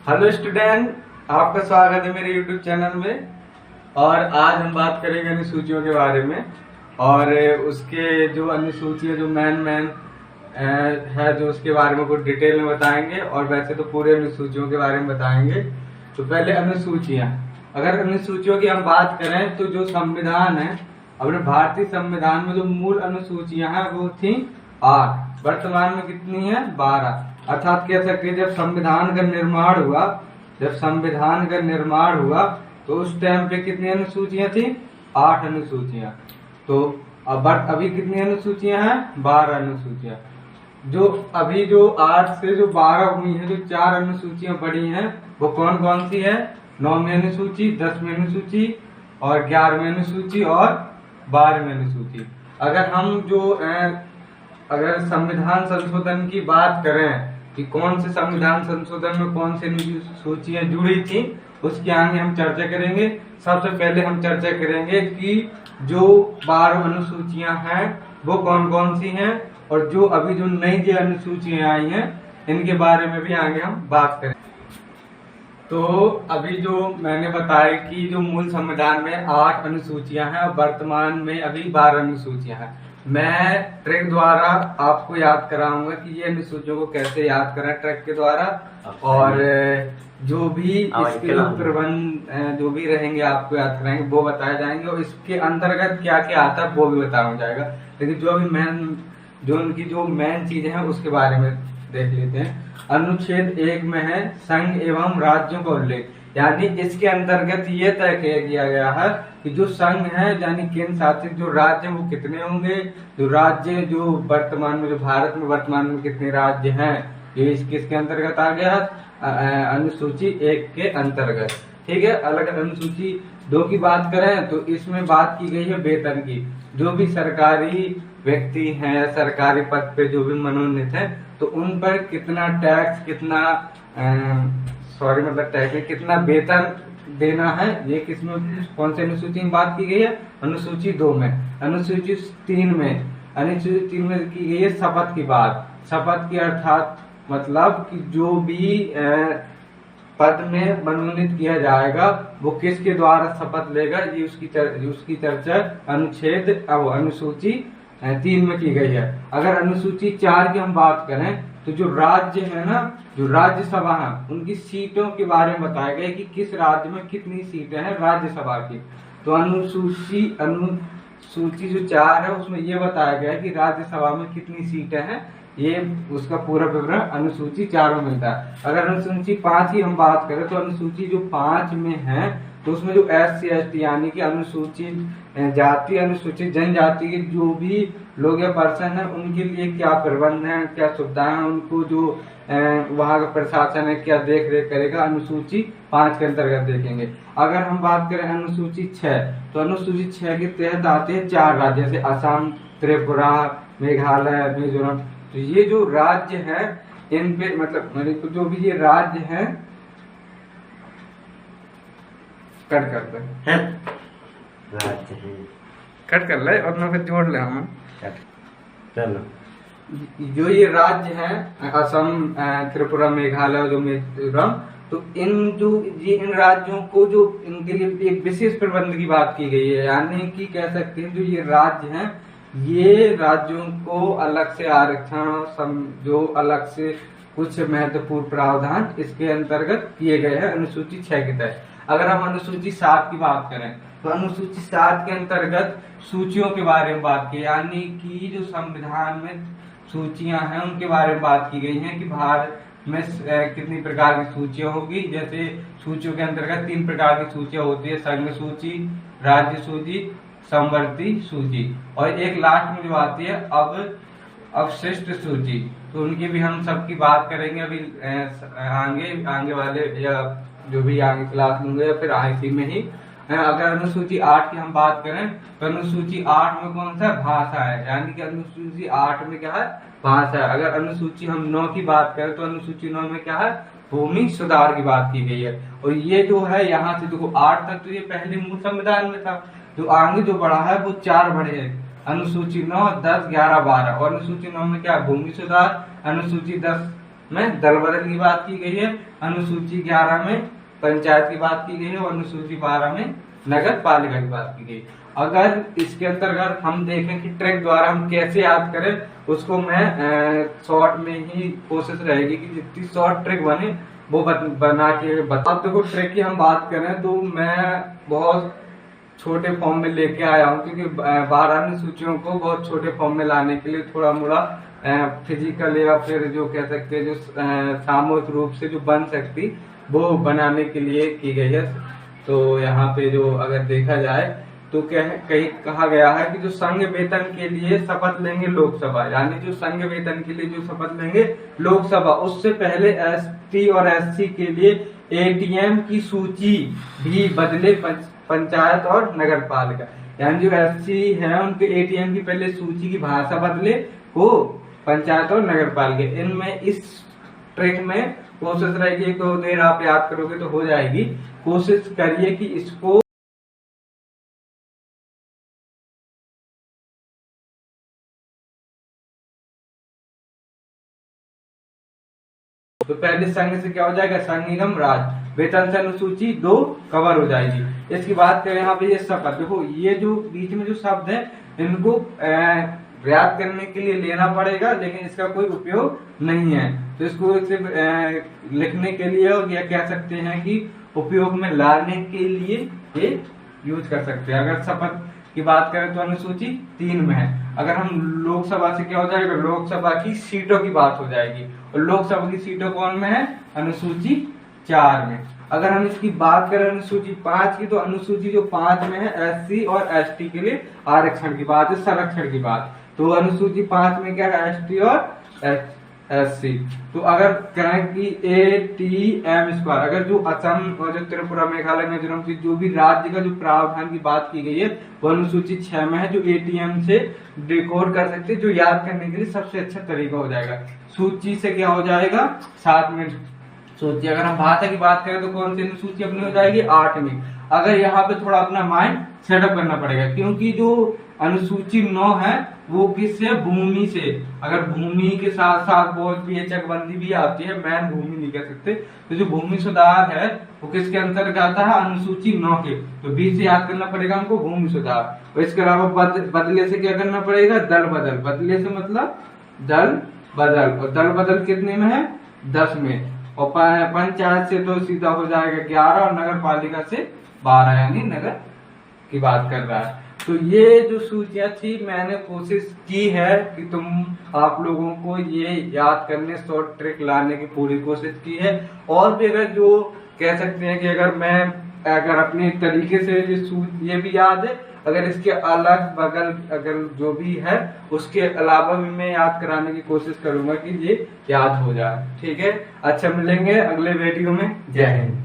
Hello student, आपका स्वागत है मेरे यूट्यूब चैनल में। और आज हम बात करेंगे अनुसूचियों के बारे में और उसके जो अनुसूचियाँ जो मेन है जो उसके बारे में कुछ डिटेल में बताएंगे। और वैसे तो पूरे अनुसूचियों के बारे में बताएंगे। तो पहले अनुसूचियाँ, अगर अनुसूचियों की हम बात करें तो जो संविधान है, अपने भारतीय संविधान में जो मूल अनुसूचियाँ हैं वो थी 8, वर्तमान में कितनी है 12। अर्थात कह सकते हैं जब संविधान का निर्माण हुआ तो उस टाइम पे कितनी अनुसूचियां थी 8 अनुसूचियां। तो अब अभी कितनी अनुसूचियां हैं 12 अनुसूचियां। जो अभी जो 8 से जो 12 हुई है, जो 4 अनुसूचियां बढ़ी हैं वो कौन कौन सी है? 9वीं अनुसूची, 10वीं अनुसूची और 11वीं अनुसूची और 12वीं अनुसूची। अगर संविधान संशोधन की बात करें कि कौन से संविधान संशोधन में कौन सी अनुसूचियां जुड़ी थी, उसके आगे हम चर्चा करेंगे। सबसे पहले हम चर्चा करेंगे कि जो 12 अनुसूचियां हैं वो कौन कौन सी हैं और जो अभी जो नई जो अनुसूचियां आई हैं इनके बारे में भी आगे हम बात करेंगे। तो अभी जो मैंने बताया कि जो मूल संविधान में 8 अनुसूचियां हैं और वर्तमान में अभी 12 अनुसूचियां हैं। मैं ट्रैक द्वारा आपको याद कराऊंगा कि ये अनुसूचियों को कैसे याद करें ट्रैक के द्वारा। और जो भी इसके प्रबंध जो भी रहेंगे आपको याद कराएंगे वो बताए जाएंगे और इसके अंतर्गत क्या क्या आता है वो भी बताया जाएगा। लेकिन जो उनकी जो मेन चीजें हैं उसके बारे में देख लेते हैं। अनुच्छेद 1 में है संघ एवं राज्यों का उल्लेख, यानी इसके अंतर्गत ये तय किया गया है कि जो संघ है यानी केंद्र शासित जो राज्य वो कितने होंगे। जो राज्य जो वर्तमान में जो भारत में वर्तमान में कितने राज्य हैं ये किसके अंतर्गत आ गया? अनुसूची 1 के अंतर्गत। ठीक है। अलग अनुसूची 2 की बात करें तो इसमें बात की गई है वेतन की। जो भी सरकारी व्यक्ति हैं, सरकारी पद पे जो भी मनोनीत है तो उन पर कितना टैक्स, कितना वेतन देना है, ये किसमें कौन से अनुसूची में बात की गई है? अनुसूची 2 में। अनुसूची 3 में की गई है शपथ की बात। शपथ की अर्थात मतलब कि जो भी पद में मनोनीत किया जाएगा वो किसके द्वारा शपथ लेगा, ये उसकी चर्चा अनुसूची 3 में की गई है। अगर अनुसूची 4 की हम बात करें तो जो राज्य है ना, जो राज्यसभा है उनकी सीटों के बारे में बताया गया कि किस राज्य में कितनी सीटें हैं राज्यसभा की। तो अनुसूची जो 4 है उसमें ये बताया गया कि राज्यसभा में कितनी सीटें हैं, ये उसका पूरा विवरण अनुसूची 4 में मिलता है। अगर अनुसूची 5 की हम बात करें तो अनुसूची जो 5 में है तो उसमें जो SC/ST यानी कि अनुसूचित जाति, अनुसूचित जनजाति के जो भी लोग या पर्सन है उनके लिए क्या प्रबंध है, क्या सुविधाएं हैं, उनको जो वहाँ का प्रशासन है क्या देख रेख करेगा, अनुसूची 5 के अंतर्गत देखेंगे। अगर हम बात करें अनुसूची 6 तो अनुसूची 6 के तहत आते हैं 4 राज्य जैसे असम, त्रिपुरा, मेघालय, मिजोरम। तो ये जो राज्य है इन पे मतलब जो भी ये राज्य है कट कर ले और मैं फिर जोड़ ले हम चलो। जो ये राज्य है असम, त्रिपुरा, मेघालय, जो मिजोरम, तो इन राज्यों को जो इनके लिए एक विशेष प्रबंध की बात की गई है। यानी कि कह सकते हैं जो ये राज्य हैं ये राज्यों को अलग से आरक्षण जो अलग से कुछ महत्वपूर्ण प्रावधान इसके अंतर्गत किए गए हैं अनुसूची 6 के तहत। अगर हम अनुसूची 7 की बात करें तो अनुसूची 7 के अंतर्गत सूचियों के बारे में बात की, यानी कि जो संविधान में सूचियां हैं उनके बारे में बात की गई है कि भारत में कितनी प्रकार की सूचियां होगी। जैसे सूचियों के अंतर्गत 3 प्रकार की सूचियां होती है, संघ सूची, राज्य सूची, समवर्ती सूची और एक लास्ट में जो आती है अवशिष्ट सूची। तो उनकी भी हम सबकी बात करेंगे अभी आगे वाले या जो भी आगे क्लास लूंगे या फिर IC में ही। अगर अनुसूची 8 की हम बात करें तो अनुसूची 8 में कौन सा भाषा है, यानी कि अनुसूची 8 में क्या है भाषा है। अगर अनुसूची हम 9 की बात करें तो अनुसूची 9 में क्या है भूमि सुधार की बात की गई है। और ये जो है यहाँ से देखो 8 तक तो ये पहले मूल संविधान में था, जो आगे जो बढ़ा है वो 4 बढ़े हैं, अनुसूची 9, 10, 11, 12। और अनुसूची 9 में क्या भूमि सुधार, अनुसूची 10 में दल बदल की बात की गई है, अनुसूची 11 में पंचायत की बात की गई है और अनुसूची 12 में नगर पालिका की बात की गई। अगर इसके अंतर्गत हम देखें कि ट्रिक द्वारा हम कैसे याद करें, उसको मैं शॉर्ट में ही कोशिश रहेगी कि जितनी शॉर्ट ट्रिक बने वो बना के बता। अब देखो ट्रिक की हम बात करें तो मैं बहुत छोटे फॉर्म में लेके आया हूँ, क्योंकि 12 अनुसूचियों को बहुत छोटे फॉर्म में लाने के लिए थोड़ा मोड़ा फिजिकल या फिर जो कह सकते हैं जो सामूहिक रूप से जो बन सकती वो बनाने के लिए की गई है। तो यहाँ पे जो अगर देखा जाए तो कहीं कहा गया है कि जो संघ वेतन के लिए शपथ लेंगे लोकसभा, यानी जो संघ वेतन के लिए जो शपथ लेंगे लोकसभा, उससे पहले एसटी और एससी के लिए एटीएम की सूची भी बदले पंचायत और नगर पालिका। यानी जो एससी है उनके एटीएम की पहले सूची की भाषा बदले को पंचायत और नगर पालिका। इनमें इस ट्रिक में कोशिश रहेगी, तो देर आप याद करोगे तो हो जाएगी। कोशिश करिए कि इसको तो पहले संघ से क्या हो जाएगा, संघ निगम राज्य, वेतन से अनुसूची 2 कवर हो जाएगी। इसकी बात करें यहाँ पे ये शपथ, देखो ये जो बीच में जो शब्द है इनको याद करने के लिए लेना पड़ेगा, लेकिन इसका कोई उपयोग नहीं है। तो इसको लिखने के लिए और या कह सकते हैं कि उपयोग में लाने के लिए ये यूज कर सकते हैं। अगर शपथ की बात करें तो अनुसूची 3 में है। अगर हम लोकसभा से क्या हो जाएगा, लोकसभा की सीटों की बात हो जाएगी, और लोकसभा की सीटों कौन में है, अनुसूची 4 में। अगर हम इसकी बात करें अनुसूची 5 की, तो अनुसूची जो 5 में है एससी और एसटी के लिए आरक्षण की बात है, संरक्षण की बात। तो अनुसूची 5 में क्या है, एसटी और एससी। तो अगर कहें कि ATM², अगर जो असम और जो त्रिपुरा मेघालय मिजोरम की जो भी राज्य का जो प्रावधान की बात की गई है वो अनुसूची 6 में है, जो ATM से डिकोड कर सकते हैं, जो याद करने के लिए सबसे अच्छा तरीका हो जाएगा। सूची से क्या हो जाएगा, 7 में सूची। अगर हम भाषा की बात करें तो कौन सी अनुसूची अपनी हो जाएगी, 8वीं। अगर यहाँ पे थोड़ा अपना माइंड सेटअप करना पड़ेगा, क्योंकि जो अनुसूची 9 है वो किससे, भूमि से। अगर भूमि के साथ साथ बहुत भी चकबंदी भी आती है, मैन भूमि नहीं कह सकते, तो जो भूमि सुधार है वो किसके अंतर्गत आता है, अनुसूची 9 के। तो 20 से याद करना पड़ेगा हमको भूमि सुधार। और इसके अलावा बदले से क्या करना पड़ेगा, दल बदल। बदले से मतलब दल बदल, और दल बदल कितने में है, 10 में। और पंचायत से तो सीधा हो जाएगा 11, और नगर पालिका से 12, यानी नगर की बात कर रहा है। तो ये जो सूचियां थी मैंने कोशिश की है कि आप लोगों को ये याद करने, शॉर्ट ट्रिक लाने की पूरी कोशिश की है। और भी अगर जो कह सकते हैं कि अगर अपने तरीके से ये भी याद है, अगर इसके अलग बगल अगर जो भी है उसके अलावा भी मैं याद कराने की कोशिश करूंगा कि ये याद हो जाए। ठीक है, अच्छा मिलेंगे अगले वीडियो में। जय हिंद।